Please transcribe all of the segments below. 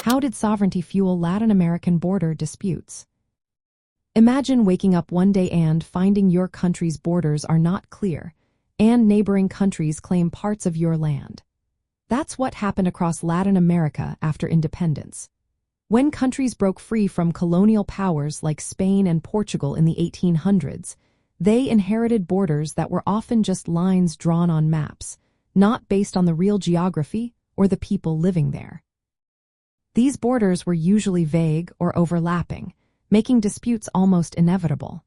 How did sovereignty fuel Latin American border disputes? Imagine waking up one day and finding your country's borders are not clear, and neighboring countries claim parts of your land. That's what happened across Latin America after independence. When countries broke free from colonial powers like Spain and Portugal in the 1800s, they inherited borders that were often just lines drawn on maps, not based on the real geography or the people living there. These borders were usually vague or overlapping, making disputes almost inevitable.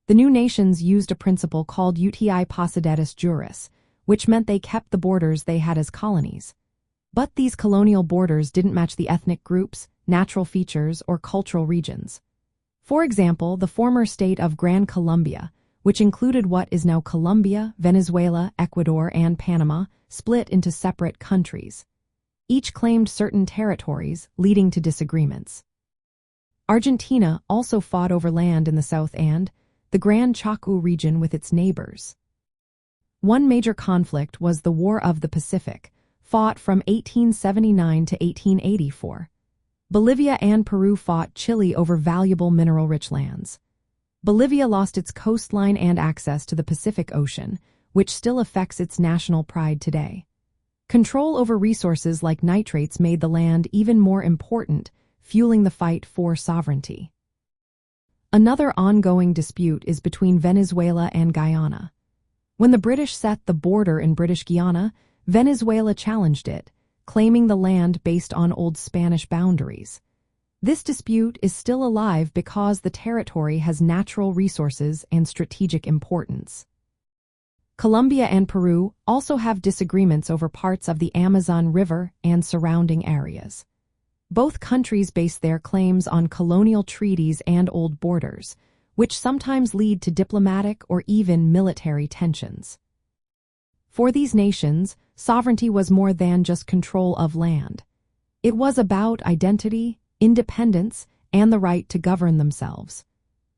The new nations used a principle called uti possidetis juris, which meant they kept the borders they had as colonies. But these colonial borders didn't match the ethnic groups, natural features, or cultural regions. For example, the former state of Gran Colombia, which included what is now Colombia, Venezuela, Ecuador, and Panama, split into separate countries. Each claimed certain territories, leading to disagreements. Argentina also fought over land in the south and the Gran Chaco region with its neighbors. One major conflict was the War of the Pacific, fought from 1879 to 1884. Bolivia and Peru fought Chile over valuable mineral-rich lands. Bolivia lost its coastline and access to the Pacific Ocean, which still affects its national pride today. Control over resources like nitrates made the land even more important, fueling the fight for sovereignty. Another ongoing dispute is between Venezuela and Guyana. When the British set the border in British Guiana, Venezuela challenged it, claiming the land based on old Spanish boundaries. This dispute is still alive because the territory has natural resources and strategic importance. Colombia and Peru also have disagreements over parts of the Amazon River and surrounding areas. Both countries base their claims on colonial treaties and old borders, which sometimes lead to diplomatic or even military tensions. For these nations, sovereignty was more than just control of land. It was about identity, independence, and the right to govern themselves.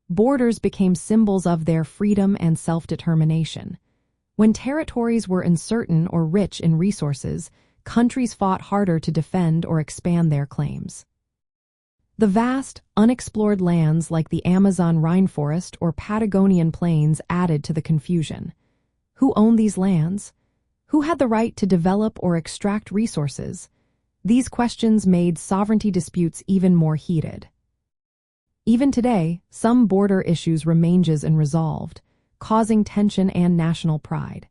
Borders became symbols of their freedom and self-determination. When territories were uncertain or rich in resources, countries fought harder to defend or expand their claims. The vast, unexplored lands like the Amazon rainforest or Patagonian plains added to the confusion. Who owned these lands? Who had the right to develop or extract resources? These questions made sovereignty disputes even more heated. Even today, some border issues remain unresolved, causing tension and national pride.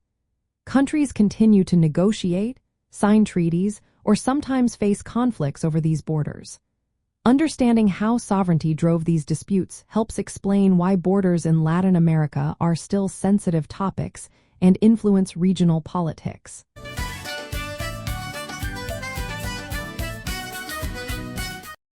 Countries continue to negotiate, sign treaties, or sometimes face conflicts over these borders. Understanding how sovereignty drove these disputes helps explain why borders in Latin America are still sensitive topics and influence regional politics.